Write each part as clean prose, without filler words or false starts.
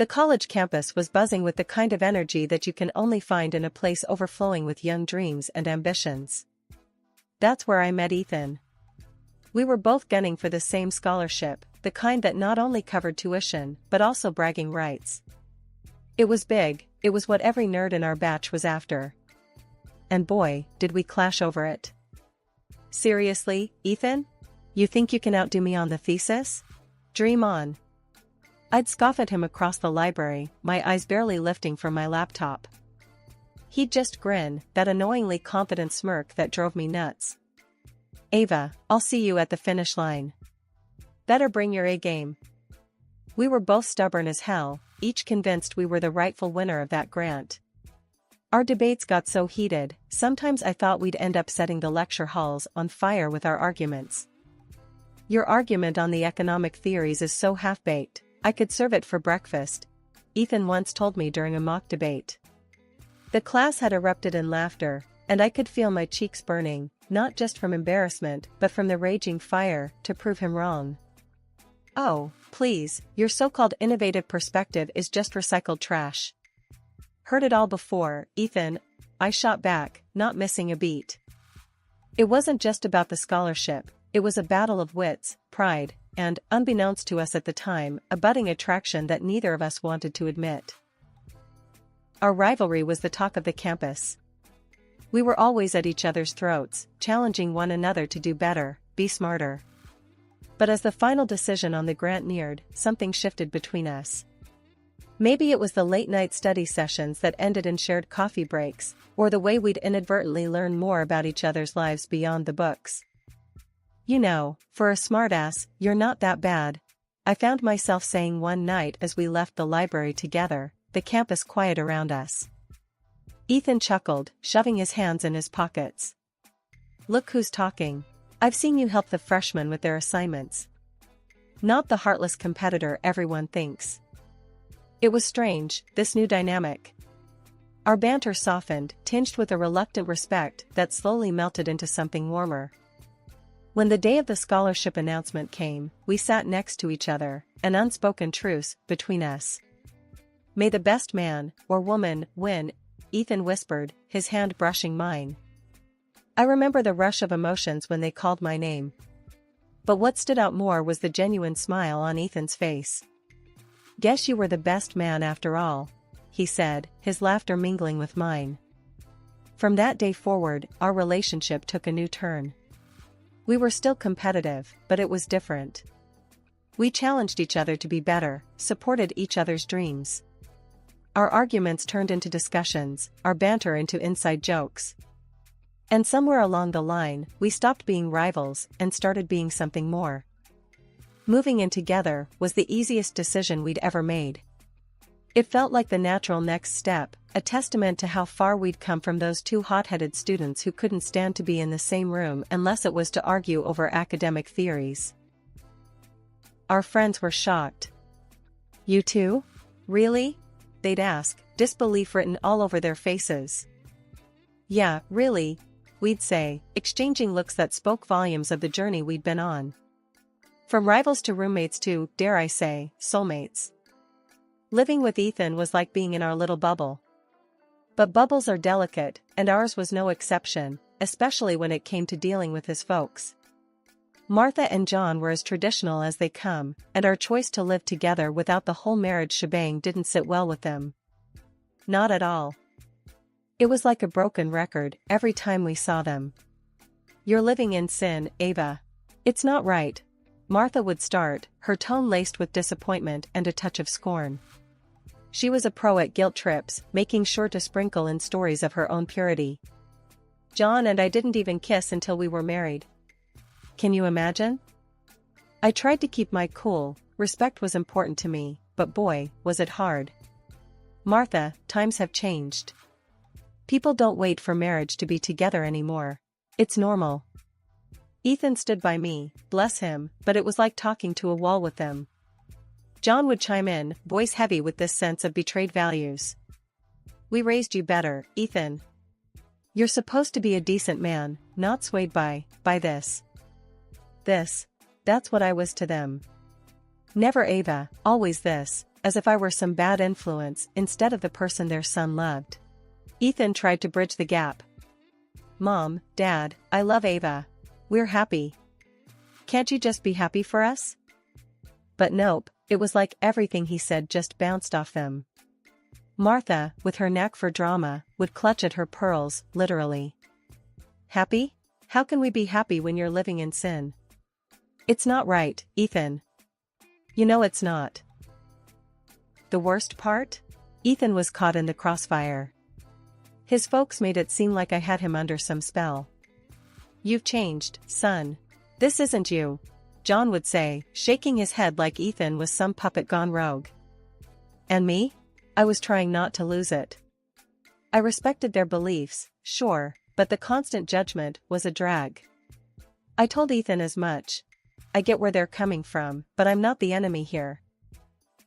The college campus was buzzing with the kind of energy that you can only find in a place overflowing with young dreams and ambitions. That's where I met Ethan. We were both gunning for the same scholarship, the kind that not only covered tuition but also bragging rights. It was big, it was what every nerd in our batch was after. And boy, did we clash over it. Seriously, Ethan? You think you can outdo me on the thesis? Dream on. I'd scoff at him across the library, my eyes barely lifting from my laptop. He'd just grin, that annoyingly confident smirk that drove me nuts. Ava, I'll see you at the finish line. Better bring your A game. We were both stubborn as hell, each convinced we were the rightful winner of that grant. Our debates got so heated, sometimes I thought we'd end up setting the lecture halls on fire with our arguments. Your argument on the economic theories is so half-baked, I could serve it for breakfast, Ethan once told me during a mock debate. The class had erupted in laughter, and I could feel my cheeks burning, not just from embarrassment but from the raging fire to prove him wrong. Oh, please, your so-called innovative perspective is just recycled trash. Heard it all before, Ethan, I shot back, not missing a beat. It wasn't just about the scholarship, it was a battle of wits, pride, and, unbeknownst to us at the time, a budding attraction that neither of us wanted to admit. Our rivalry was the talk of the campus. We were always at each other's throats, challenging one another to do better, be smarter. But as the final decision on the grant neared, something shifted between us. Maybe it was the late-night study sessions that ended in shared coffee breaks, or the way we'd inadvertently learn more about each other's lives beyond the books. You know, for a smartass, you're not that bad, I found myself saying one night as we left the library together, the campus quiet around us. Ethan chuckled, shoving his hands in his pockets. Look who's talking. I've seen you help the freshmen with their assignments. Not the heartless competitor everyone thinks. It was strange, this new dynamic. Our banter softened, tinged with a reluctant respect that slowly melted into something warmer. When the day of the scholarship announcement came, we sat next to each other, an unspoken truce between us. May the best man, or woman, win, Ethan whispered, his hand brushing mine. I remember the rush of emotions when they called my name. But what stood out more was the genuine smile on Ethan's face. Guess you were the best man after all, he said, his laughter mingling with mine. From that day forward, our relationship took a new turn. We were still competitive, but it was different. We challenged each other to be better, supported each other's dreams. Our arguments turned into discussions, our banter into inside jokes. And somewhere along the line, we stopped being rivals and started being something more. Moving in together was the easiest decision we'd ever made. It felt like the natural next step, a testament to how far we'd come from those two hot-headed students who couldn't stand to be in the same room unless it was to argue over academic theories. Our friends were shocked. You too? Really? They'd ask, disbelief written all over their faces. Yeah, really, we'd say, exchanging looks that spoke volumes of the journey we'd been on. From rivals to roommates to, dare I say, soulmates. Living with Ethan was like being in our little bubble. But bubbles are delicate, and ours was no exception, especially when it came to dealing with his folks. Martha and John were as traditional as they come, and our choice to live together without the whole marriage shebang didn't sit well with them. Not at all. It was like a broken record every time we saw them. You're living in sin, Ava. It's not right. Martha would start, her tone laced with disappointment and a touch of scorn. She was a pro at guilt trips, making sure to sprinkle in stories of her own purity. John and I didn't even kiss until we were married. Can you imagine? I tried to keep my cool, respect was important to me, but boy, was it hard. Martha, times have changed. People don't wait for marriage to be together anymore. It's normal. Ethan stood by me, bless him, but it was like talking to a wall with them. John would chime in, voice heavy with this sense of betrayed values. We raised you better, Ethan. You're supposed to be a decent man, not swayed by this. That's what I was to them. Never Ava, always this, as if I were some bad influence instead of the person their son loved. Ethan tried to bridge the gap. "Mom, Dad, I love Ava. We're happy. Can't you just be happy for us?" But nope, it was like everything he said just bounced off them. Martha, with her knack for drama, would clutch at her pearls, literally. "Happy? How can we be happy when you're living in sin? It's not right, Ethan. You know it's not." The worst part? Ethan was caught in the crossfire. His folks made it seem like I had him under some spell. "You've changed, son. This isn't you," John would say, shaking his head like Ethan was some puppet gone rogue. And me? I was trying not to lose it. I respected their beliefs, sure, but the constant judgment was a drag. I told Ethan as much. "I get where they're coming from, but I'm not the enemy here.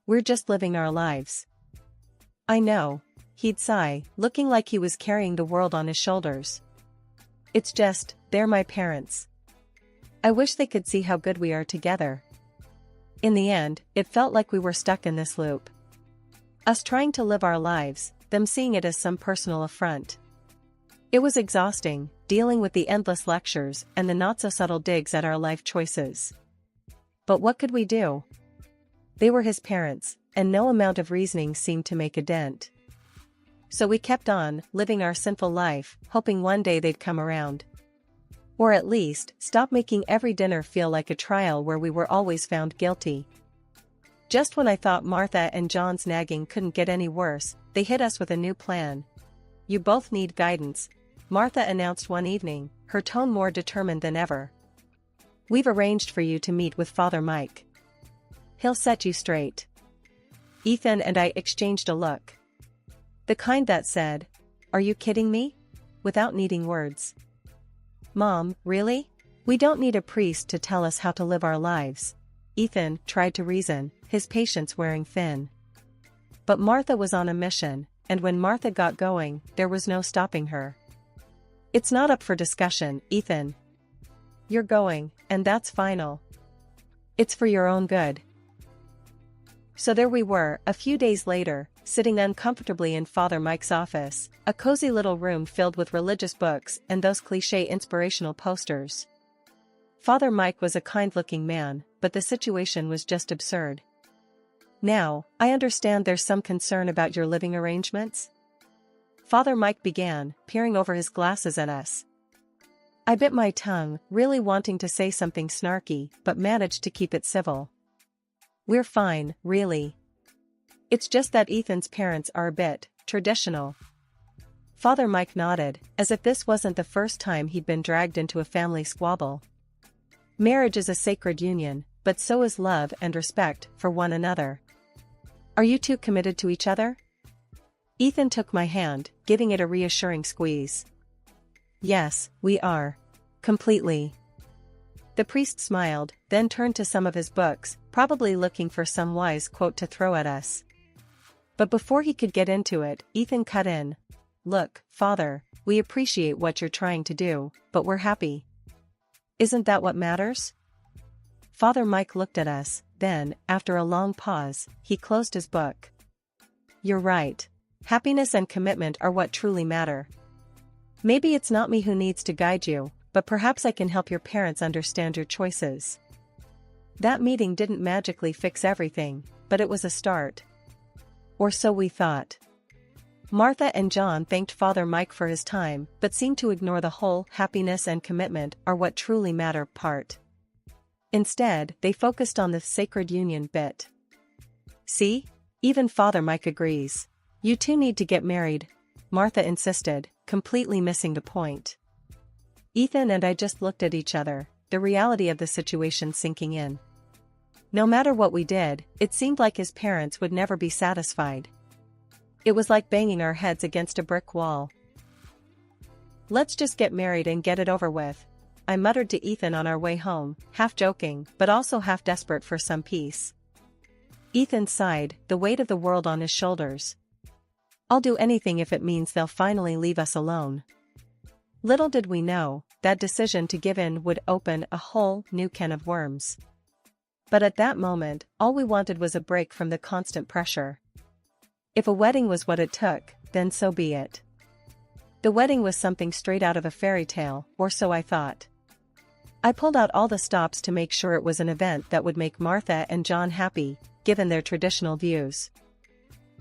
We're just living our lives." "I know," he'd sigh, looking like he was carrying the world on his shoulders. "It's just, they're my parents. I wish they could see how good we are together." In the end, it felt like we were stuck in this loop. Us trying to live our lives, them seeing it as some personal affront. It was exhausting, dealing with the endless lectures and the not-so-subtle digs at our life choices. But what could we do? They were his parents, and no amount of reasoning seemed to make a dent. So we kept on, living our sinful life, hoping one day they'd come around. Or at least, stop making every dinner feel like a trial where we were always found guilty. Just when I thought Martha and John's nagging couldn't get any worse, they hit us with a new plan. "You both need guidance," Martha announced one evening, her tone more determined than ever. "We've arranged for you to meet with Father Mike. He'll set you straight." Ethan and I exchanged a look. The kind that said, "Are you kidding me?" without needing words. "Mom, really? We don't need a priest to tell us how to live our lives," Ethan tried to reason, his patience wearing thin. But Martha was on a mission, and when Martha got going, there was no stopping her. "It's not up for discussion, Ethan. You're going, and that's final. It's for your own good." So there we were, a few days later, sitting uncomfortably in Father Mike's office, a cozy little room filled with religious books and those cliché inspirational posters. Father Mike was a kind-looking man, but the situation was just absurd. "Now, I understand there's some concern about your living arrangements?" Father Mike began, peering over his glasses at us. I bit my tongue, really wanting to say something snarky, but managed to keep it civil. "We're fine, really. It's just that Ethan's parents are a bit traditional." Father Mike nodded, as if this wasn't the first time he'd been dragged into a family squabble. "Marriage is a sacred union, but so is love and respect for one another. Are you two committed to each other?" Ethan took my hand, giving it a reassuring squeeze. "Yes, we are. Completely." The priest smiled, then turned to some of his books, probably looking for some wise quote to throw at us. But before he could get into it, Ethan cut in. "Look, Father, we appreciate what you're trying to do, but we're happy. Isn't that what matters?" Father Mike looked at us, then, after a long pause, he closed his book. "You're right. Happiness and commitment are what truly matter. Maybe it's not me who needs to guide you, but perhaps I can help your parents understand your choices." That meeting didn't magically fix everything, but it was a start. Or so we thought. Martha and John thanked Father Mike for his time, but seemed to ignore the whole "happiness and commitment are what truly matter" part. Instead, they focused on the sacred union bit. "See? Even Father Mike agrees. You two need to get married," Martha insisted, completely missing the point. Ethan and I just looked at each other, the reality of the situation sinking in. No matter what we did, it seemed like his parents would never be satisfied. It was like banging our heads against a brick wall. "Let's just get married and get it over with," I muttered to Ethan on our way home, half joking, but also half desperate for some peace. Ethan sighed, the weight of the world on his shoulders. "I'll do anything if it means they'll finally leave us alone." Little did we know, that decision to give in would open a whole new can of worms. But at that moment, all we wanted was a break from the constant pressure. If a wedding was what it took, then so be it. The wedding was something straight out of a fairy tale, or so I thought. I pulled out all the stops to make sure it was an event that would make Martha and John happy, given their traditional views.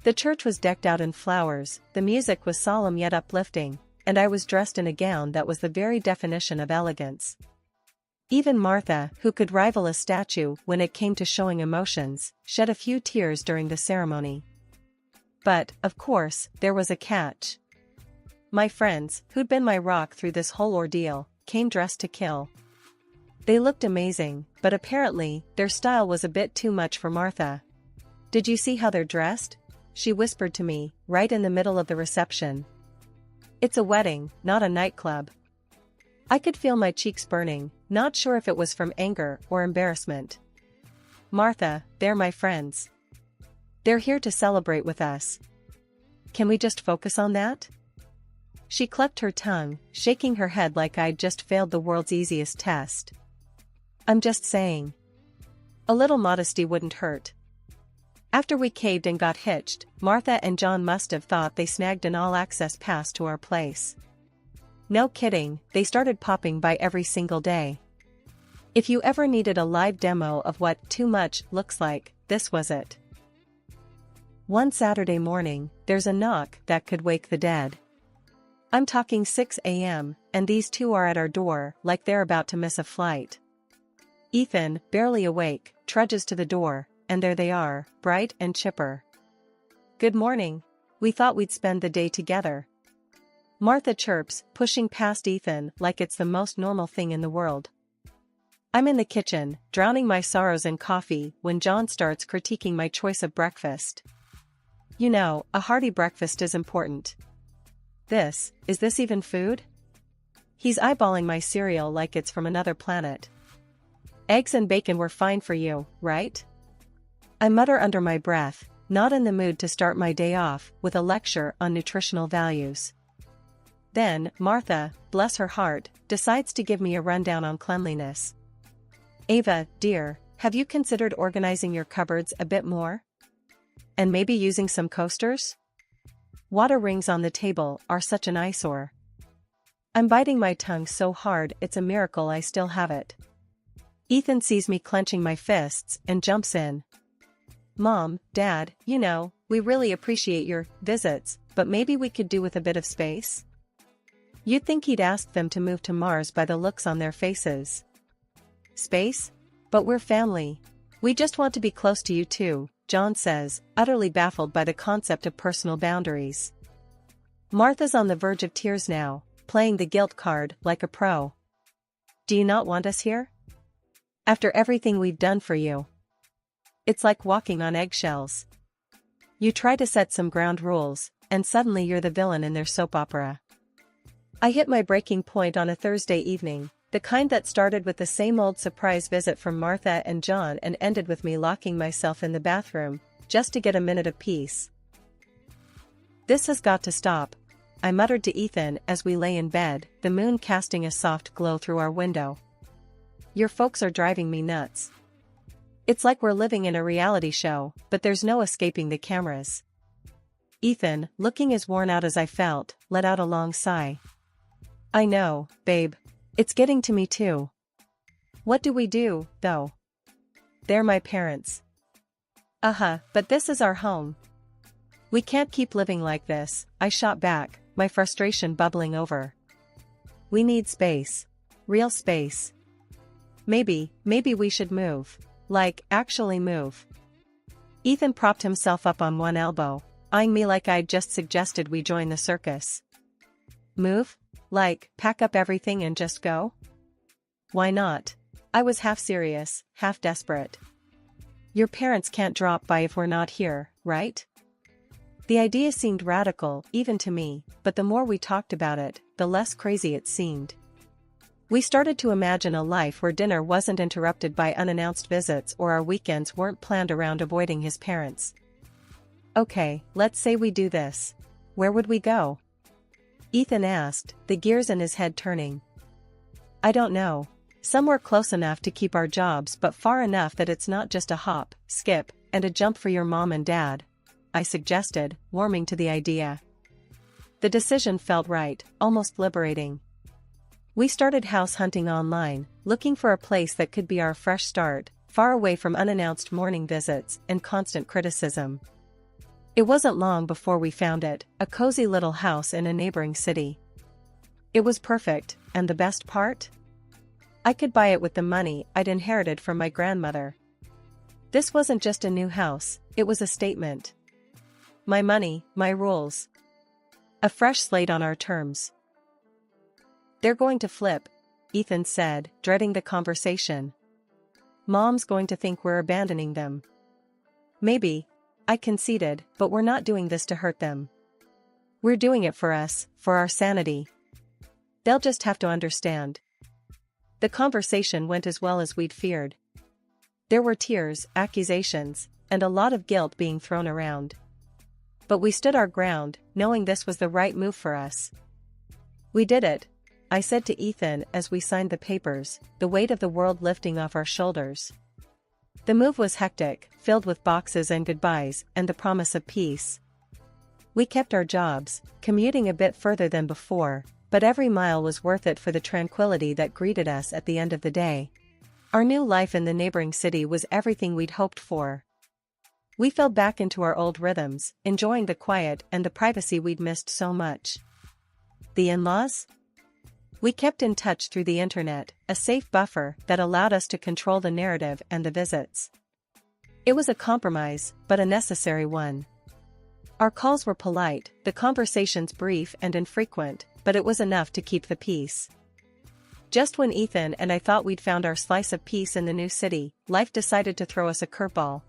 The church was decked out in flowers, the music was solemn yet uplifting, and I was dressed in a gown that was the very definition of elegance. Even Martha, who could rival a statue when it came to showing emotions, shed a few tears during the ceremony. But, of course, there was a catch. My friends, who'd been my rock through this whole ordeal, came dressed to kill. They looked amazing, but apparently, their style was a bit too much for Martha. "Did you see how they're dressed?" she whispered to me, right in the middle of the reception. "It's a wedding, not a nightclub." I could feel my cheeks burning, not sure if it was from anger or embarrassment. "Martha, they're my friends. They're here to celebrate with us. Can we just focus on that?" She clucked her tongue, shaking her head like I'd just failed the world's easiest test. "I'm just saying. A little modesty wouldn't hurt." After we caved and got hitched, Martha and John must have thought they snagged an all-access pass to our place. No kidding, they started popping by every single day. If you ever needed a live demo of what too much looks like, this was it. One Saturday morning, there's a knock that could wake the dead. I'm talking 6 a.m., and these two are at our door like they're about to miss a flight. Ethan, barely awake, trudges to the door, and there they are, bright and chipper. "Good morning. We thought we'd spend the day together." Martha chirps, pushing past Ethan like it's the most normal thing in the world. I'm in the kitchen, drowning my sorrows in coffee when John starts critiquing my choice of breakfast. "You know, a hearty breakfast is important. Is this even food?" He's eyeballing my cereal like it's from another planet. "Eggs and bacon were fine for you, right?" I mutter under my breath, not in the mood to start my day off with a lecture on nutritional values. Then, Martha, bless her heart, decides to give me a rundown on cleanliness. "Ava, dear, have you considered organizing your cupboards a bit more? And maybe using some coasters? Water rings on the table are such an eyesore." I'm biting my tongue so hard it's a miracle I still have it. Ethan sees me clenching my fists and jumps in. "Mom, Dad, you know, we really appreciate your visits, but maybe we could do with a bit of space?" You'd think he'd ask them to move to Mars by the looks on their faces. "Space? But we're family. We just want to be close to you too," John says, utterly baffled by the concept of personal boundaries. Martha's on the verge of tears now, playing the guilt card like a pro. "Do you not want us here? After everything we've done for you?" It's like walking on eggshells. You try to set some ground rules, and suddenly you're the villain in their soap opera. I hit my breaking point on a Thursday evening, the kind that started with the same old surprise visit from Martha and John and ended with me locking myself in the bathroom, just to get a minute of peace. "This has got to stop," I muttered to Ethan as we lay in bed, the moon casting a soft glow through our window. "Your folks are driving me nuts. It's like we're living in a reality show, but there's no escaping the cameras." Ethan, looking as worn out as I felt, let out a long sigh. "I know, babe. It's getting to me too. What do we do, though? They're my parents." But this is our home. We can't keep living like this," I shot back, my frustration bubbling over. "We need space. Real space. Maybe we should move. Like, actually move." Ethan propped himself up on one elbow, eyeing me like I'd just suggested we join the circus. "Move? Like, pack up everything and just go?" "Why not?" I was half serious, half desperate. "Your parents can't drop by if we're not here, right?" The idea seemed radical, even to me, but the more we talked about it, the less crazy it seemed. We started to imagine a life where dinner wasn't interrupted by unannounced visits or our weekends weren't planned around avoiding his parents. "Okay, let's say we do this. Where would we go?" Ethan asked, the gears in his head turning. "I don't know. Somewhere close enough to keep our jobs but far enough that it's not just a hop, skip, and a jump for your mom and dad, I suggested, warming to the idea. The decision felt right, almost liberating. We started house hunting online, looking for a place that could be our fresh start, far away from unannounced morning visits and constant criticism. It wasn't long before we found it, a cozy little house in a neighboring city. It was perfect, and the best part? I could buy it with the money I'd inherited from my grandmother. This wasn't just a new house, it was a statement. My money, my rules. A fresh slate on our terms. They're going to flip, Ethan said, dreading the conversation. Mom's going to think we're abandoning them. Maybe, I conceded, but we're not doing this to hurt them. We're doing it for us, for our sanity. They'll just have to understand. The conversation went as well as we'd feared. There were tears, accusations, and a lot of guilt being thrown around. But we stood our ground, knowing this was the right move for us. We did it, I said to Ethan as we signed the papers, the weight of the world lifting off our shoulders. The move was hectic, filled with boxes and goodbyes and the promise of peace. We kept our jobs, commuting a bit further than before, but every mile was worth it for the tranquility that greeted us at the end of the day. Our new life in the neighboring city was everything we'd hoped for. We fell back into our old rhythms, enjoying the quiet and the privacy we'd missed so much. The in-laws? We kept in touch through the internet, a safe buffer that allowed us to control the narrative and the visits. It was a compromise, but a necessary one. Our calls were polite, the conversations brief and infrequent, but it was enough to keep the peace. Just when Ethan and I thought we'd found our slice of peace in the new city, life decided to throw us a curveball.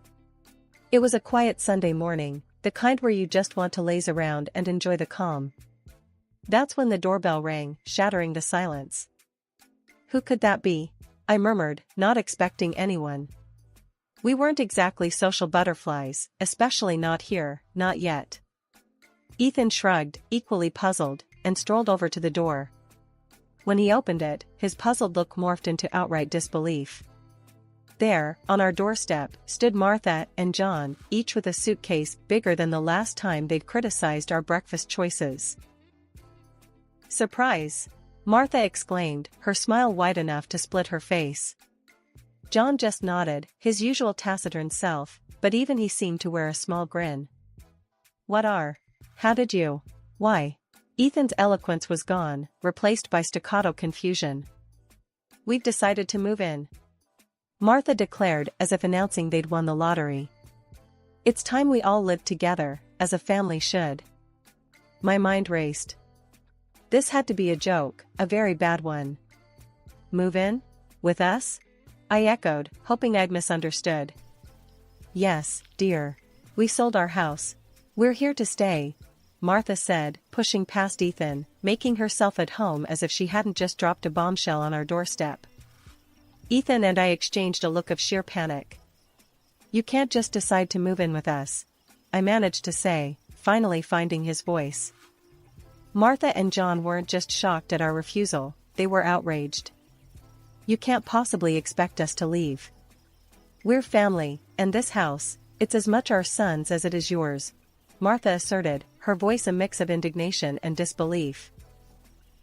It was a quiet Sunday morning, the kind where you just want to laze around and enjoy the calm. That's when the doorbell rang, shattering the silence. Who could that be? I murmured, not expecting anyone. We weren't exactly social butterflies, especially not here, not yet. Ethan shrugged, equally puzzled, and strolled over to the door. When he opened it, his puzzled look morphed into outright disbelief. There, on our doorstep, stood Martha and John, each with a suitcase bigger than the last time they'd criticized our breakfast choices. Surprise! Martha exclaimed, her smile wide enough to split her face. John just nodded, his usual taciturn self, but even he seemed to wear a small grin. How did you? Why? Ethan's eloquence was gone, replaced by staccato confusion. We've decided to move in. Martha declared as if announcing they'd won the lottery. It's time we all lived together, as a family should. My mind raced. This had to be a joke, a very bad one. Move in? With us? I echoed, hoping I'd misunderstood. Yes, dear. We sold our house. We're here to stay, Martha said, pushing past Ethan, making herself at home as if she hadn't just dropped a bombshell on our doorstep. Ethan and I exchanged a look of sheer panic. You can't just decide to move in with us, I managed to say, finally finding his voice. Martha and John weren't just shocked at our refusal, they were outraged. You can't possibly expect us to leave. We're family, and this house, it's as much our son's as it is yours, Martha asserted, her voice a mix of indignation and disbelief.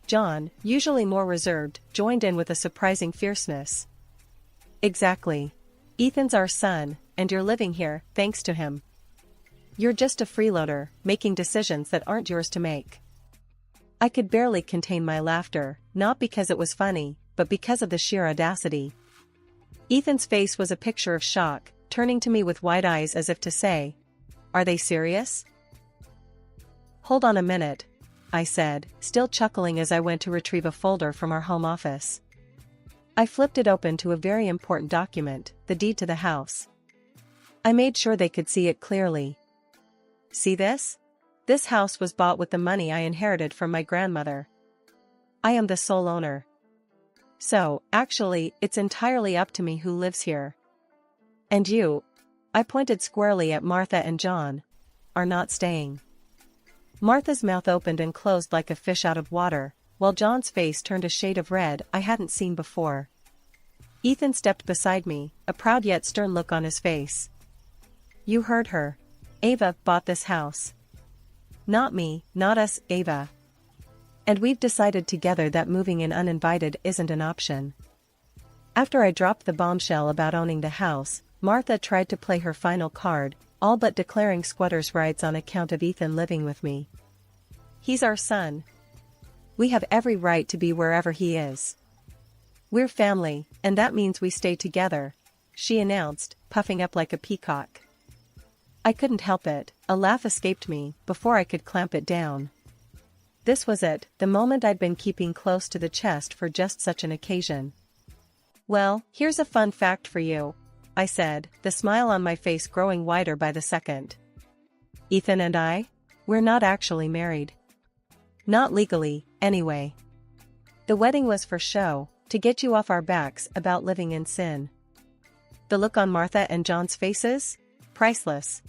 John, usually more reserved, joined in with a surprising fierceness. Exactly. Ethan's our son, and you're living here, thanks to him. You're just a freeloader, making decisions that aren't yours to make. I could barely contain my laughter, not because it was funny, but because of the sheer audacity. Ethan's face was a picture of shock, turning to me with wide eyes as if to say, "Are they serious?" Hold on a minute, I said, still chuckling as I went to retrieve a folder from our home office. I flipped it open to a very important document, the deed to the house. I made sure they could see it clearly. See this? This house was bought with the money I inherited from my grandmother. I am the sole owner. So, actually, it's entirely up to me who lives here. And you, I pointed squarely at Martha and John, are not staying. Martha's mouth opened and closed like a fish out of water, while John's face turned a shade of red I hadn't seen before. Ethan stepped beside me, a proud yet stern look on his face. You heard her. Ava bought this house. Not me, not us, Ava. And we've decided together that moving in uninvited isn't an option. After I dropped the bombshell about owning the house, Martha tried to play her final card, all but declaring squatters' rights on account of Ethan living with me. He's our son. We have every right to be wherever he is. We're family, and that means we stay together, she announced, puffing up like a peacock. I couldn't help it, a laugh escaped me before I could clamp it down. This was it, the moment I'd been keeping close to the chest for just such an occasion. Well, here's a fun fact for you, I said, the smile on my face growing wider by the second. Ethan and I? We're not actually married. Not legally, anyway. The wedding was for show, to get you off our backs about living in sin. The look on Martha and John's faces? Priceless.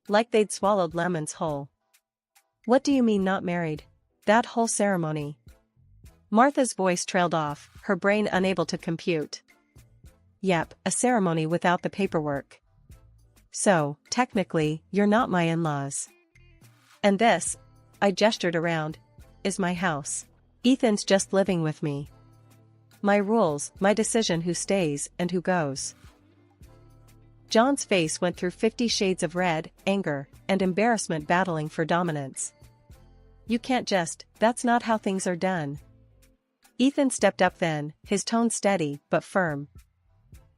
Like they'd swallowed lemons whole. What do you mean not married? That whole ceremony. Martha's voice trailed off, her brain unable to compute. Yep, a ceremony without the paperwork. So, technically, you're not my in-laws. And this, I gestured around, is my house. Ethan's just living with me. My rules, my decision who stays and who goes. John's face went through 50 shades of red, anger, and embarrassment battling for dominance. You can't just, that's not how things are done. Ethan stepped up then, his tone steady but firm.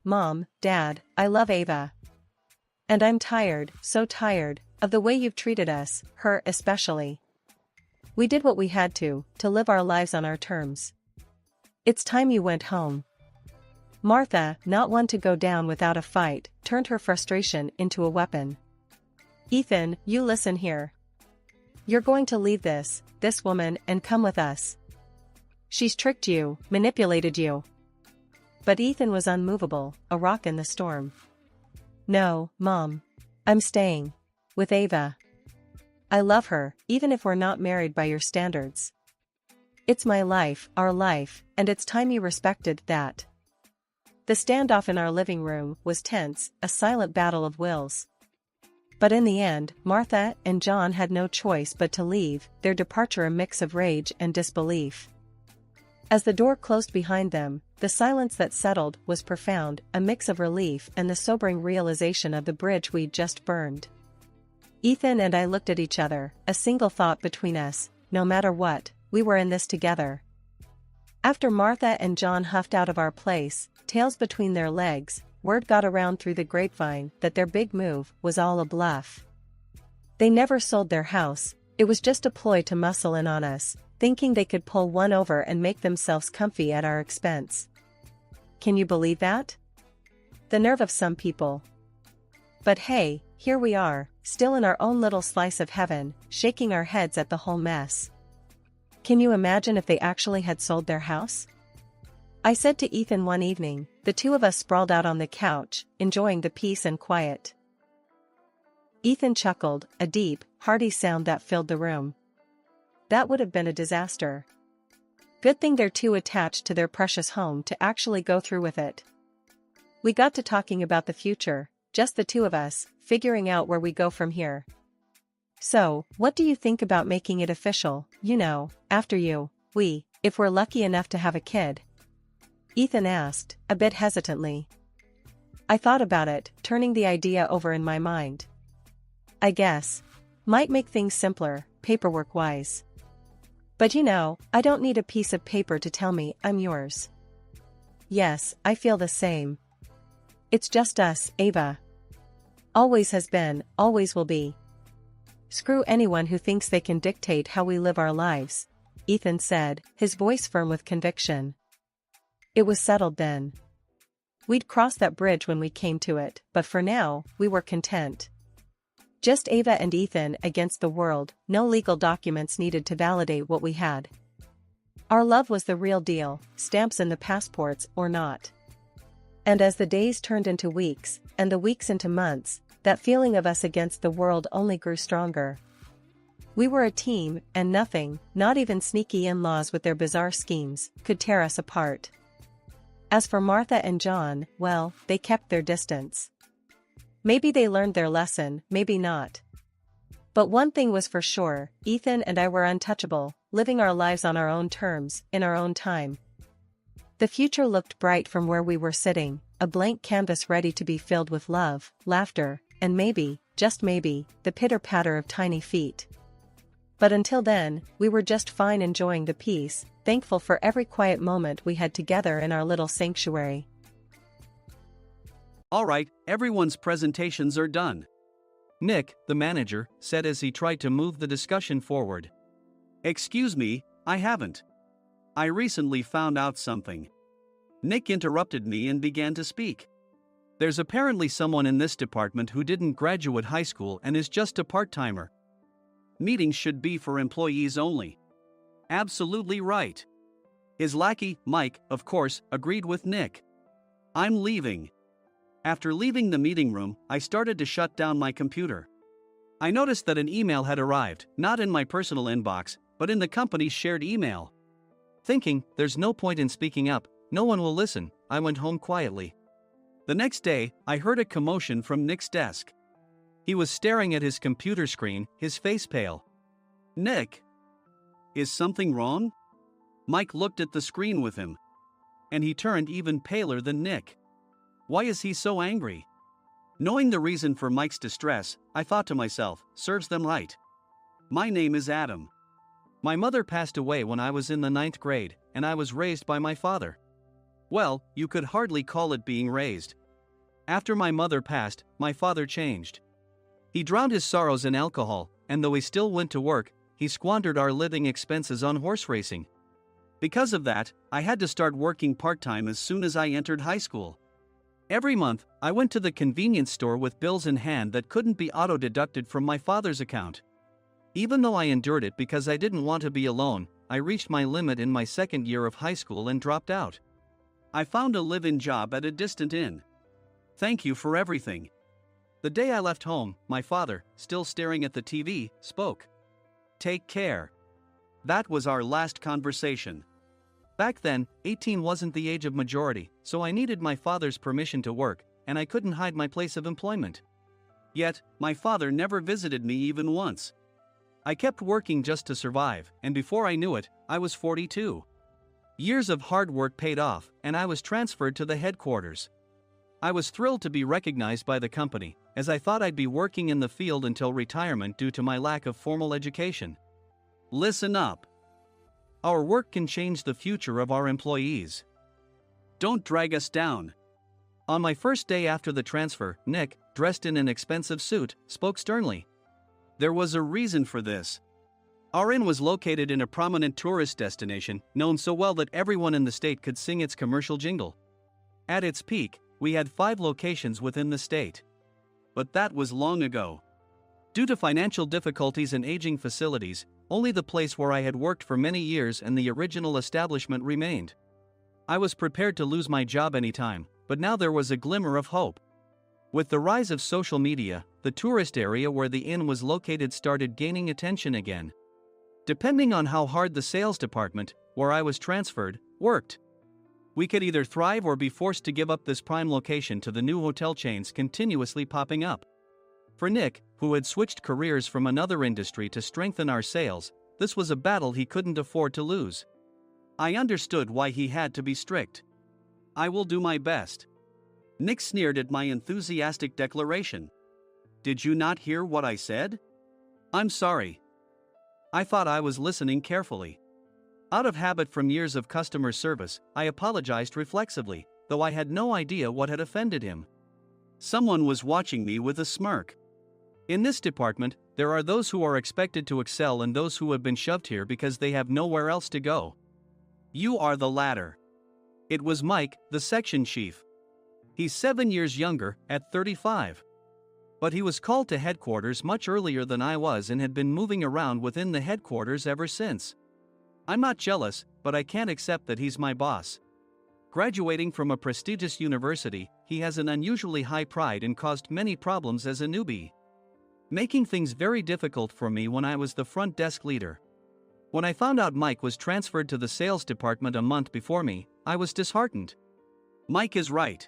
Mom, Dad, I love Ava. And I'm tired, so tired, of the way you've treated us, her especially. We did what we had to live our lives on our terms. It's time you went home. Martha, not one to go down without a fight, turned her frustration into a weapon. Ethan, you listen here. You're going to leave this woman and come with us. She's tricked you, manipulated you. But Ethan was unmovable, a rock in the storm. No, Mom. I'm staying. With Ava. I love her, even if we're not married by your standards. It's my life, our life, and it's time you respected that. The standoff in our living room was tense, a silent battle of wills. But in the end, Martha and John had no choice but to leave, their departure a mix of rage and disbelief. As the door closed behind them, the silence that settled was profound, a mix of relief and the sobering realization of the bridge we'd just burned. Ethan and I looked at each other, a single thought between us, no matter what, we were in this together. After Martha and John huffed out of our place, tails between their legs, word got around through the grapevine that their big move was all a bluff. They never sold their house, it was just a ploy to muscle in on us, thinking they could pull one over and make themselves comfy at our expense. Can you believe that? The nerve of some people. But hey, here we are, still in our own little slice of heaven, shaking our heads at the whole mess. Can you imagine if they actually had sold their house? I said to Ethan one evening, the two of us sprawled out on the couch, enjoying the peace and quiet. Ethan chuckled, a deep, hearty sound that filled the room. That would have been a disaster. Good thing they're too attached to their precious home to actually go through with it. We got to talking about the future, just the two of us, figuring out where we go from here. So, what do you think about making it official, after we, if we're lucky enough to have a kid? Ethan asked, a bit hesitantly. I thought about it, turning the idea over in my mind. I guess. Might make things simpler, paperwork-wise. But I don't need a piece of paper to tell me I'm yours. Yes, I feel the same. It's just us, Ava. Always has been, always will be. Screw anyone who thinks they can dictate how we live our lives, Ethan said, his voice firm with conviction. It was settled then. We'd cross that bridge when we came to it, but for now, we were content. Just Ava and Ethan against the world, no legal documents needed to validate what we had. Our love was the real deal, stamps in the passports or not. And as the days turned into weeks, and the weeks into months, that feeling of us against the world only grew stronger. We were a team, and nothing, not even sneaky in-laws with their bizarre schemes, could tear us apart. As for Martha and John, well, they kept their distance. Maybe they learned their lesson, maybe not. But one thing was for sure, Ethan and I were untouchable, living our lives on our own terms, in our own time. The future looked bright from where we were sitting, a blank canvas ready to be filled with love, laughter, and maybe, just maybe, the pitter-patter of tiny feet. But until then, we were just fine enjoying the peace, thankful for every quiet moment we had together in our little sanctuary. Alright, everyone's presentations are done. Nick, the manager, said as he tried to move the discussion forward. Excuse me, I haven't. I recently found out something. Nick interrupted me and began to speak. There's apparently someone in this department who didn't graduate high school and is just a part-timer. Meetings should be for employees only. Absolutely right. His lackey, Mike, of course, agreed with Nick. I'm leaving. After leaving the meeting room, I started to shut down my computer. I noticed that an email had arrived, not in my personal inbox, but in the company's shared email. Thinking, there's no point in speaking up, no one will listen, I went home quietly. The next day, I heard a commotion from Nick's desk. He was staring at his computer screen, his face pale. Nick? Is something wrong? Mike looked at the screen with him. And he turned even paler than Nick. Why is he so angry? Knowing the reason for Mike's distress, I thought to myself, serves them right. My name is Adam. My mother passed away when I was in the 9th grade, and I was raised by my father. Well, you could hardly call it being raised. After my mother passed, my father changed. He drowned his sorrows in alcohol, and though he still went to work, he squandered our living expenses on horse racing. Because of that, I had to start working part-time as soon as I entered high school. Every month, I went to the convenience store with bills in hand that couldn't be auto-deducted from my father's account. Even though I endured it because I didn't want to be alone, I reached my limit in my second year of high school and dropped out. I found a live-in job at a distant inn. Thank you for everything. The day I left home, my father, still staring at the TV, spoke. Take care. That was our last conversation. Back then, 18 wasn't the age of majority, so I needed my father's permission to work, and I couldn't hide my place of employment. Yet, my father never visited me even once. I kept working just to survive, and before I knew it, I was 42. Years of hard work paid off, and I was transferred to the headquarters. I was thrilled to be recognized by the company, as I thought I'd be working in the field until retirement due to my lack of formal education. Listen up. Our work can change the future of our employees. Don't drag us down. On my first day after the transfer, Nick, dressed in an expensive suit, spoke sternly. There was a reason for this. Our inn was located in a prominent tourist destination, known so well that everyone in the state could sing its commercial jingle. At its peak, we had 5 locations within the state. But that was long ago. Due to financial difficulties and aging facilities, only the place where I had worked for many years and the original establishment remained. I was prepared to lose my job anytime, but now there was a glimmer of hope. With the rise of social media, the tourist area where the inn was located started gaining attention again. Depending on how hard the sales department, where I was transferred, worked, we could either thrive or be forced to give up this prime location to the new hotel chains continuously popping up. For Nick, who had switched careers from another industry to strengthen our sales, this was a battle he couldn't afford to lose. I understood why he had to be strict. I will do my best. Nick sneered at my enthusiastic declaration. Did you not hear what I said? I'm sorry. I thought I was listening carefully. Out of habit from years of customer service, I apologized reflexively, though I had no idea what had offended him. Someone was watching me with a smirk. In this department, there are those who are expected to excel and those who have been shoved here because they have nowhere else to go. You are the latter. It was Mike, the section chief. He's 7 years younger, at 35. But he was called to headquarters much earlier than I was and had been moving around within the headquarters ever since. I'm not jealous, but I can't accept that he's my boss. Graduating from a prestigious university, he has an unusually high pride and caused many problems as a newbie, making things very difficult for me when I was the front desk leader. When I found out Mike was transferred to the sales department a month before me, I was disheartened. Mike is right.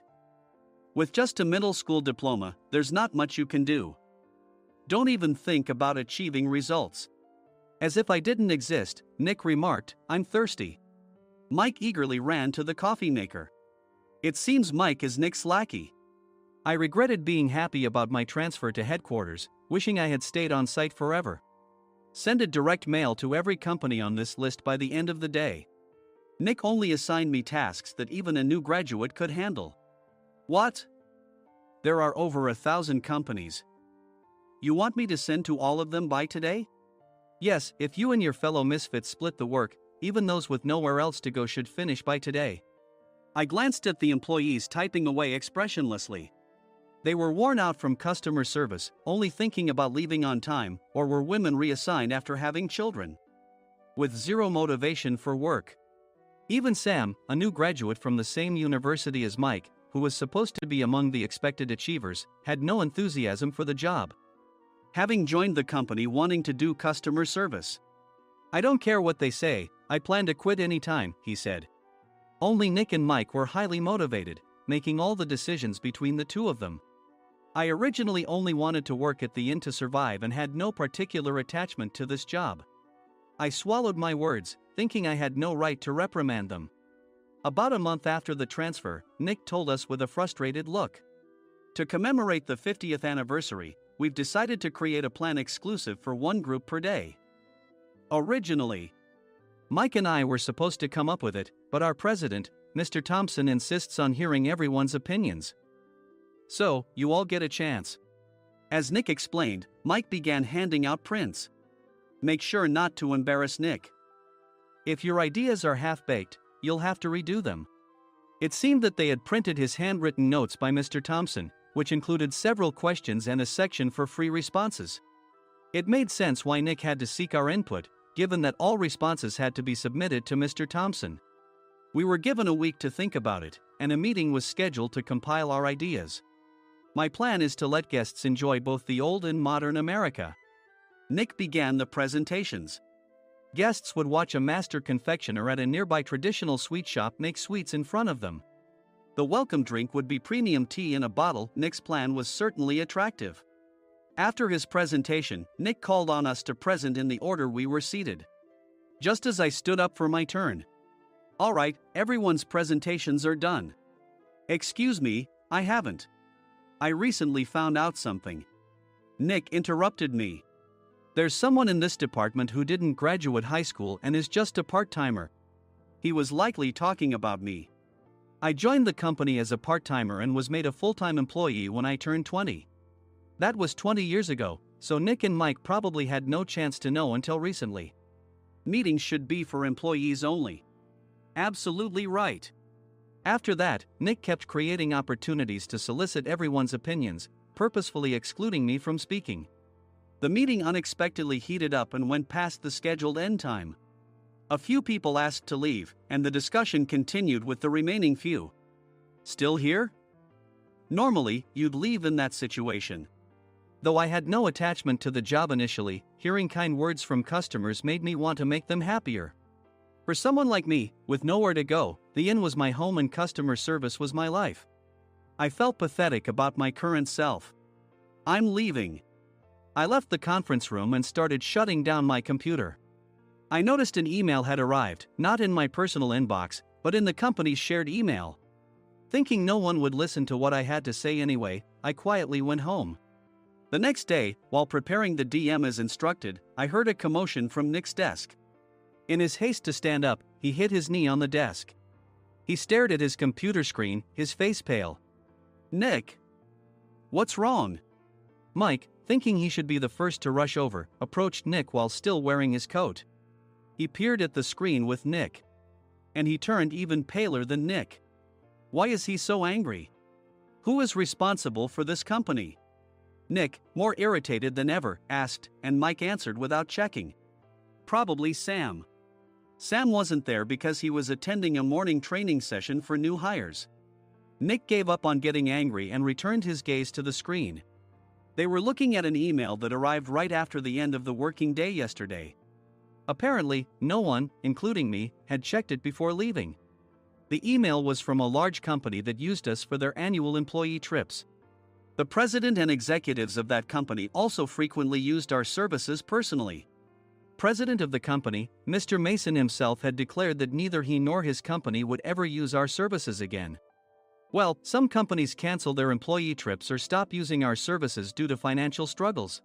With just a middle school diploma, there's not much you can do. Don't even think about achieving results. As if I didn't exist, Nick remarked, I'm thirsty. Mike eagerly ran to the coffee maker. It seems Mike is Nick's lackey. I regretted being happy about my transfer to headquarters, wishing I had stayed on site forever. Send a direct mail to every company on this list by the end of the day. Nick only assigned me tasks that even a new graduate could handle. What? There are over 1,000 companies. You want me to send to all of them by today? Yes, if you and your fellow misfits split the work, even those with nowhere else to go should finish by today. I glanced at the employees typing away expressionlessly. They were worn out from customer service, only thinking about leaving on time, or were women reassigned after having children. With zero motivation for work. Even Sam, a new graduate from the same university as Mike, who was supposed to be among the expected achievers, had no enthusiasm for the job. Having joined the company wanting to do customer service. I don't care what they say, I plan to quit any time, he said. Only Nick and Mike were highly motivated, making all the decisions between the two of them. I originally only wanted to work at the inn to survive and had no particular attachment to this job. I swallowed my words, thinking I had no right to reprimand them. About a month after the transfer, Nick told us with a frustrated look. To commemorate the 50th anniversary, we've decided to create a plan exclusive for one group per day. Originally, Mike and I were supposed to come up with it, but our president, Mr. Thompson, insists on hearing everyone's opinions. So, you all get a chance. As Nick explained, Mike began handing out prints. Make sure not to embarrass Nick. If your ideas are half-baked, you'll have to redo them. It seemed that they had printed his handwritten notes by Mr. Thompson, which included several questions and a section for free responses. It made sense why Nick had to seek our input, given that all responses had to be submitted to Mr. Thompson. We were given a week to think about it, and a meeting was scheduled to compile our ideas. My plan is to let guests enjoy both the old and modern America. Nick began the presentations. Guests would watch a master confectioner at a nearby traditional sweet shop make sweets in front of them. The welcome drink would be premium tea in a bottle. Nick's plan was certainly attractive. After his presentation, Nick called on us to present in the order we were seated. Just as I stood up for my turn. All right, everyone's presentations are done. Excuse me, I haven't. I recently found out something. Nick interrupted me. There's someone in this department who didn't graduate high school and is just a part-timer. He was likely talking about me. I joined the company as a part-timer and was made a full-time employee when I turned 20. That was 20 years ago, so Nick and Mike probably had no chance to know until recently. Meetings should be for employees only. Absolutely right. After that, Nick kept creating opportunities to solicit everyone's opinions, purposefully excluding me from speaking. The meeting unexpectedly heated up and went past the scheduled end time. A few people asked to leave, and the discussion continued with the remaining few. Still here? Normally, you'd leave in that situation. Though I had no attachment to the job initially, hearing kind words from customers made me want to make them happier. For someone like me, with nowhere to go, the inn was my home and customer service was my life. I felt pathetic about my current self. I'm leaving. I left the conference room and started shutting down my computer. I noticed an email had arrived, not in my personal inbox, but in the company's shared email. Thinking no one would listen to what I had to say anyway, I quietly went home. The next day, while preparing the DM as instructed, I heard a commotion from Nick's desk. In his haste to stand up, he hit his knee on the desk. He stared at his computer screen, his face pale. Nick! What's wrong? Mike, thinking he should be the first to rush over, approached Nick while still wearing his coat. He peered at the screen with Nick. And he turned even paler than Nick. Why is he so angry? Who is responsible for this company? Nick, more irritated than ever, asked, and Mike answered without checking. Probably Sam. Sam wasn't there because he was attending a morning training session for new hires. Nick gave up on getting angry and returned his gaze to the screen. They were looking at an email that arrived right after the end of the working day yesterday. Apparently, no one, including me, had checked it before leaving. The email was from a large company that used us for their annual employee trips. The president and executives of that company also frequently used our services personally. President of the company, Mr. Mason himself had declared that neither he nor his company would ever use our services again. Well, some companies cancel their employee trips or stop using our services due to financial struggles.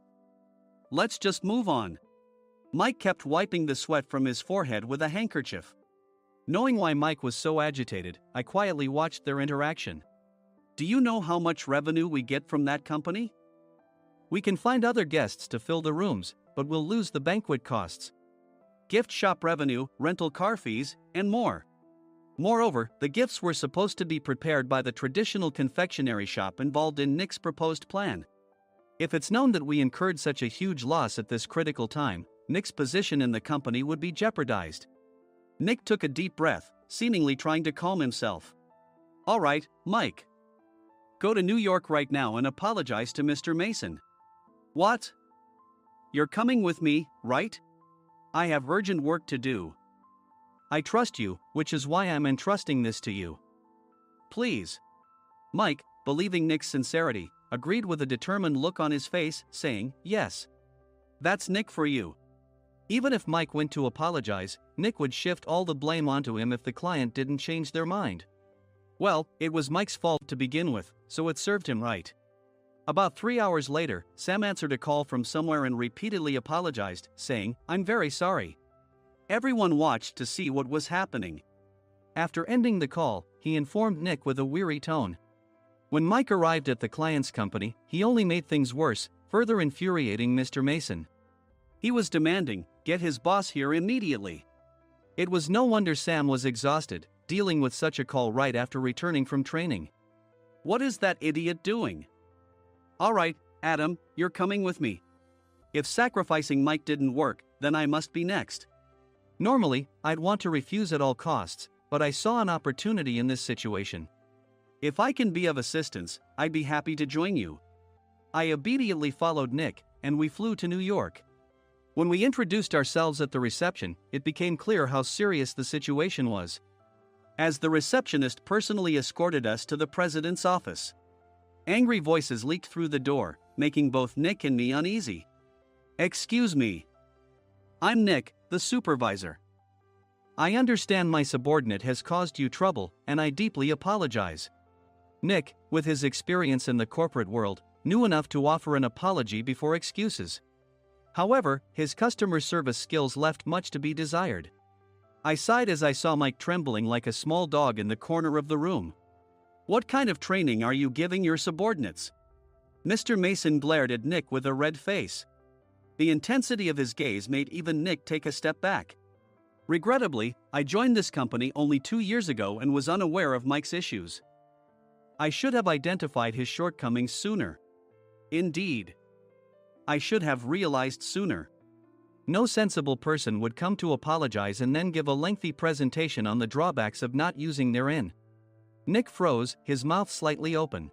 Let's just move on. Mike kept wiping the sweat from his forehead with a handkerchief. Knowing why Mike was so agitated, I quietly watched their interaction. Do you know how much revenue we get from that company? We can find other guests to fill the rooms, but we'll lose the banquet costs, gift shop revenue, rental car fees, and more. Moreover, the gifts were supposed to be prepared by the traditional confectionery shop involved in Nick's proposed plan. If it's known that we incurred such a huge loss at this critical time, Nick's position in the company would be jeopardized. Nick took a deep breath, seemingly trying to calm himself. All right, Mike. Go to New York right now and apologize to Mr. Mason. What? You're coming with me, right? I have urgent work to do. I trust you, which is why I'm entrusting this to you. Please. Mike, believing Nick's sincerity, agreed with a determined look on his face, saying, yes. That's Nick for you. Even if Mike went to apologize, Nick would shift all the blame onto him if the client didn't change their mind. Well, it was Mike's fault to begin with, so it served him right. About 3 hours later, Sam answered a call from somewhere and repeatedly apologized, saying, I'm very sorry. Everyone watched to see what was happening. After ending the call, he informed Nick with a weary tone. When Mike arrived at the client's company, he only made things worse, further infuriating Mr. Mason. He was demanding, get his boss here immediately. It was no wonder Sam was exhausted, dealing with such a call right after returning from training. What is that idiot doing? All right, Adam, you're coming with me. If sacrificing Mike didn't work, then I must be next. Normally, I'd want to refuse at all costs, but I saw an opportunity in this situation. If I can be of assistance, I'd be happy to join you. I obediently followed Nick, and we flew to New York. When we introduced ourselves at the reception, it became clear how serious the situation was, as the receptionist personally escorted us to the president's office. Angry voices leaked through the door, making both Nick and me uneasy. Excuse me. I'm Nick, the supervisor. I understand my subordinate has caused you trouble, and I deeply apologize. Nick, with his experience in the corporate world, knew enough to offer an apology before excuses. However, his customer service skills left much to be desired. I sighed as I saw Mike trembling like a small dog in the corner of the room. What kind of training are you giving your subordinates? Mr. Mason glared at Nick with a red face. The intensity of his gaze made even Nick take a step back. Regrettably, I joined this company only 2 years ago and was unaware of Mike's issues. I should have identified his shortcomings sooner. Indeed. I should have realized sooner. No sensible person would come to apologize and then give a lengthy presentation on the drawbacks of not using their inn. Nick froze, his mouth slightly open.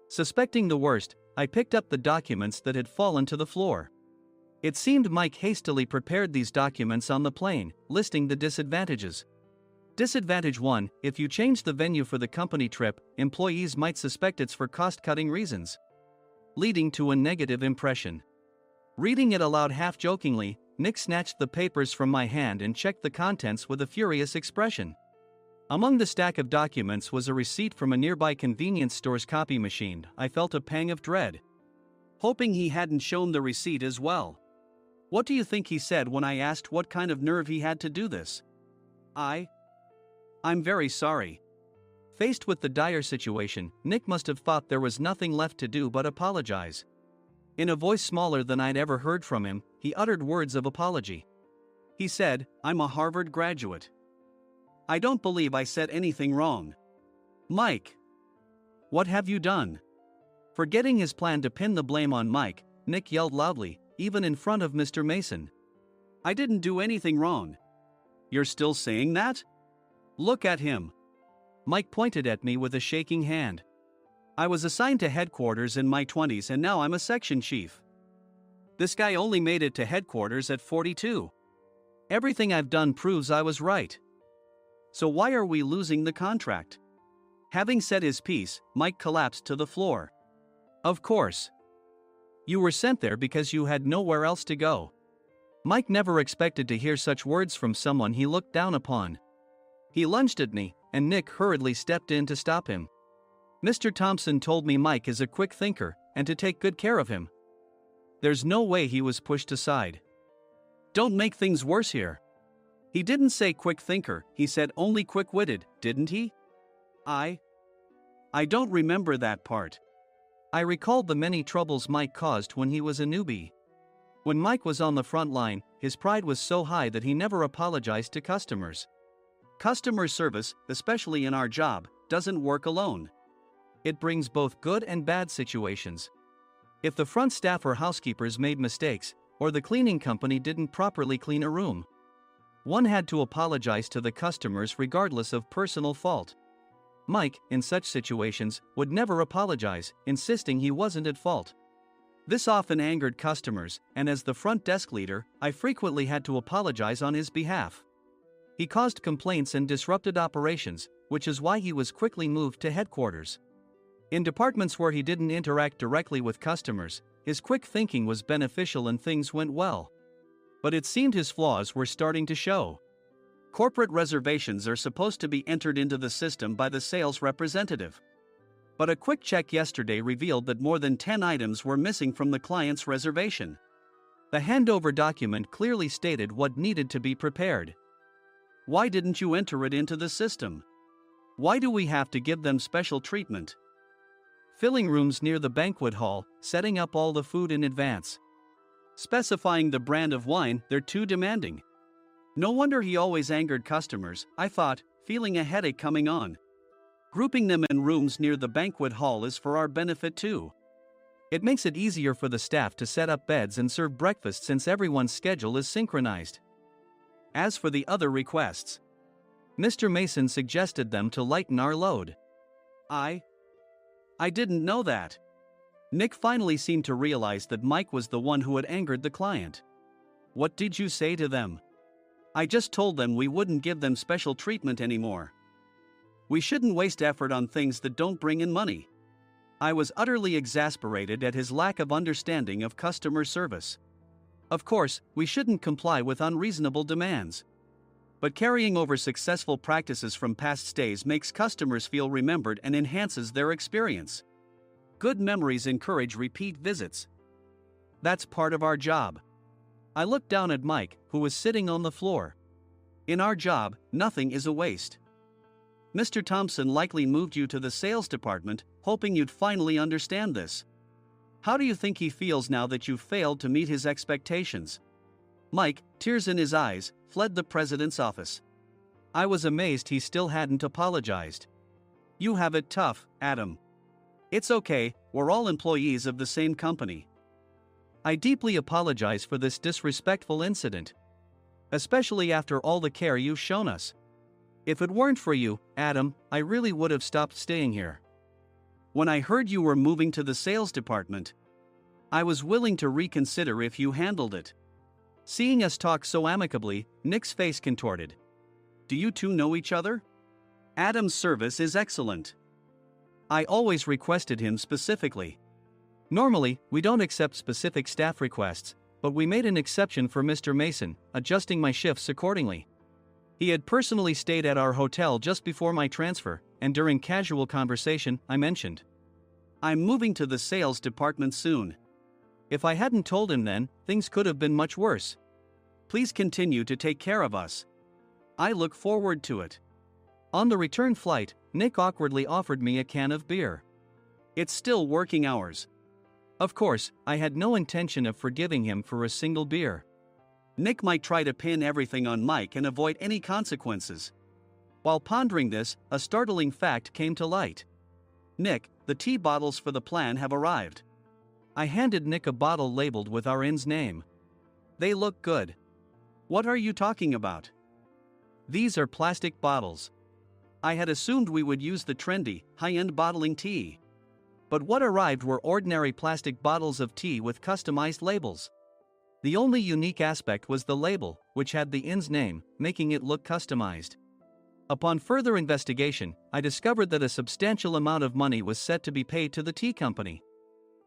Suspecting the worst, I picked up the documents that had fallen to the floor. It seemed Mike hastily prepared these documents on the plane, listing the disadvantages. Disadvantage 1: if you change the venue for the company trip, employees might suspect it's for cost-cutting reasons, leading to a negative impression. Reading it aloud half-jokingly, Nick snatched the papers from my hand and checked the contents with a furious expression. Among the stack of documents was a receipt from a nearby convenience store's copy machine. I felt a pang of dread, hoping he hadn't shown the receipt as well. What do you think he said when I asked what kind of nerve he had to do this? I'm very sorry. Faced with the dire situation, Nick must have thought there was nothing left to do but apologize. In a voice smaller than I'd ever heard from him, he uttered words of apology. He said, I'm a Harvard graduate. I don't believe I said anything wrong. Mike, what have you done? Forgetting his plan to pin the blame on Mike, Nick yelled loudly, even in front of Mr. Mason. I didn't do anything wrong. You're still saying that? Look at him. Mike pointed at me with a shaking hand. I was assigned to headquarters in my 20s and now I'm a section chief. This guy only made it to headquarters at 42. Everything I've done proves I was right. So why are we losing the contract? Having said his piece, Mike collapsed to the floor. Of course. You were sent there because you had nowhere else to go. Mike never expected to hear such words from someone he looked down upon. He lunged at me, and Nick hurriedly stepped in to stop him. Mr. Thompson told me Mike is a quick thinker, and to take good care of him. There's no way he was pushed aside. Don't make things worse here. He didn't say quick thinker, he said only quick-witted, didn't he? I don't remember that part. I recalled the many troubles Mike caused when he was a newbie. When Mike was on the front line, his pride was so high that he never apologized to customers. Customer service, especially in our job, doesn't work alone. It brings both good and bad situations. If the front staff or housekeepers made mistakes, or the cleaning company didn't properly clean a room, one had to apologize to the customers regardless of personal fault. Mike, in such situations, would never apologize, insisting he wasn't at fault. This often angered customers, and as the front desk leader, I frequently had to apologize on his behalf. He caused complaints and disrupted operations, which is why he was quickly moved to headquarters. In departments where he didn't interact directly with customers, his quick thinking was beneficial and things went well. But it seemed his flaws were starting to show. Corporate reservations are supposed to be entered into the system by the sales representative. But a quick check yesterday revealed that more than 10 items were missing from the client's reservation. The handover document clearly stated what needed to be prepared. Why didn't you enter it into the system? Why do we have to give them special treatment? Filling rooms near the banquet hall, setting up all the food in advance. Specifying the brand of wine, they're too demanding. No wonder he always angered customers, I thought, feeling a headache coming on. Grouping them in rooms near the banquet hall is for our benefit too. It makes it easier for the staff to set up beds and serve breakfast since everyone's schedule is synchronized. As for the other requests, Mr. Mason suggested them to lighten our load. I didn't know that. Nick finally seemed to realize that Mike was the one who had angered the client. What did you say to them? I just told them we wouldn't give them special treatment anymore. We shouldn't waste effort on things that don't bring in money. I was utterly exasperated at his lack of understanding of customer service. Of course, we shouldn't comply with unreasonable demands. But carrying over successful practices from past stays makes customers feel remembered and enhances their experience. Good memories encourage repeat visits. That's part of our job. I looked down at Mike, who was sitting on the floor. In our job, nothing is a waste. Mr. Thompson likely moved you to the sales department, hoping you'd finally understand this. How do you think he feels now that you've failed to meet his expectations? Mike, tears in his eyes, fled the president's office. I was amazed he still hadn't apologized. You have it tough, Adam. It's okay, we're all employees of the same company. I deeply apologize for this disrespectful incident. Especially after all the care you've shown us. If it weren't for you, Adam, I really would have stopped staying here. When I heard you were moving to the sales department, I was willing to reconsider if you handled it. Seeing us talk so amicably, Nick's face contorted. Do you two know each other? Adam's service is excellent. I always requested him specifically. Normally, we don't accept specific staff requests, but we made an exception for Mr. Mason, adjusting my shifts accordingly. He had personally stayed at our hotel just before my transfer, and during casual conversation, I mentioned, I'm moving to the sales department soon. If I hadn't told him then, things could have been much worse. Please continue to take care of us. I look forward to it. On the return flight, Nick awkwardly offered me a can of beer. It's still working hours. Of course, I had no intention of forgiving him for a single beer. Nick might try to pin everything on Mike and avoid any consequences. While pondering this, a startling fact came to light. Nick, the tea bottles for the plan have arrived. I handed Nick a bottle labeled with our inn's name. They look good. What are you talking about? These are plastic bottles. I had assumed we would use the trendy, high-end bottling tea. But what arrived were ordinary plastic bottles of tea with customized labels. The only unique aspect was the label, which had the inn's name, making it look customized. Upon further investigation, I discovered that a substantial amount of money was set to be paid to the tea company.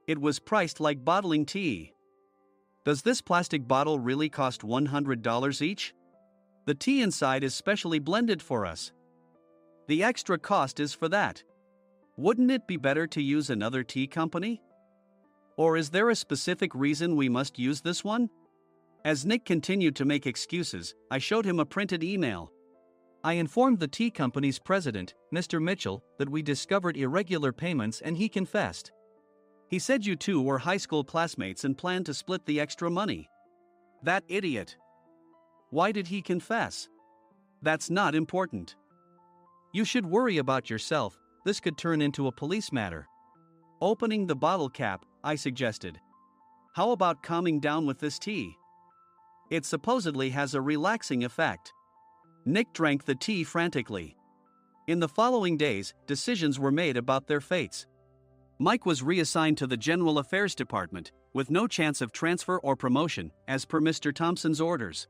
It was priced like bottling tea. Does this plastic bottle really cost $100 each? The tea inside is specially blended for us. The extra cost is for that. Wouldn't it be better to use another tea company? Or is there a specific reason we must use this one? As Nick continued to make excuses, I showed him a printed email. I informed the tea company's president, Mr. Mitchell, that we discovered irregular payments and he confessed. He said you two were high school classmates and planned to split the extra money. That idiot. Why did he confess? That's not important. You should worry about yourself, this could turn into a police matter. Opening the bottle cap, I suggested. How about calming down with this tea? It supposedly has a relaxing effect. Nick drank the tea frantically. In the following days, decisions were made about their fates. Mike was reassigned to the General Affairs Department, with no chance of transfer or promotion, as per Mr. Thompson's orders.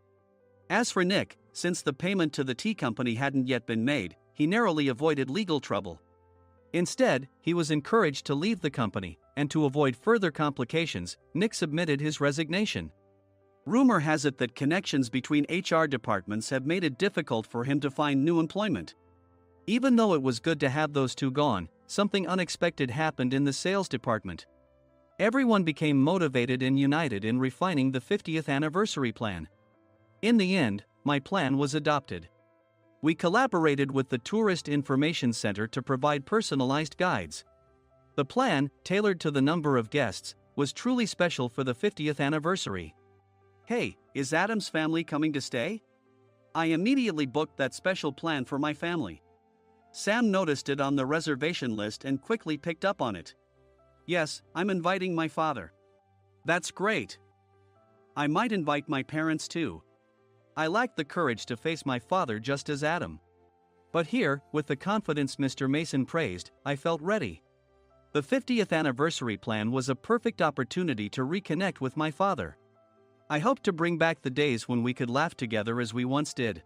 As for Nick, since the payment to the tea company hadn't yet been made, he narrowly avoided legal trouble. Instead, he was encouraged to leave the company, and to avoid further complications, Nick submitted his resignation. Rumor has it that connections between HR departments have made it difficult for him to find new employment. Even though it was good to have those two gone, something unexpected happened in the sales department. Everyone became motivated and united in refining the 50th anniversary plan. In the end, my plan was adopted. We collaborated with the Tourist Information Center to provide personalized guides. The plan, tailored to the number of guests, was truly special for the 50th anniversary. Hey, is Adam's family coming to stay? I immediately booked that special plan for my family. Sam noticed it on the reservation list and quickly picked up on it. Yes, I'm inviting my father. That's great. I might invite my parents too. I lacked the courage to face my father just as Adam. But here, with the confidence Mr. Mason praised, I felt ready. The 50th anniversary plan was a perfect opportunity to reconnect with my father. I hoped to bring back the days when we could laugh together as we once did.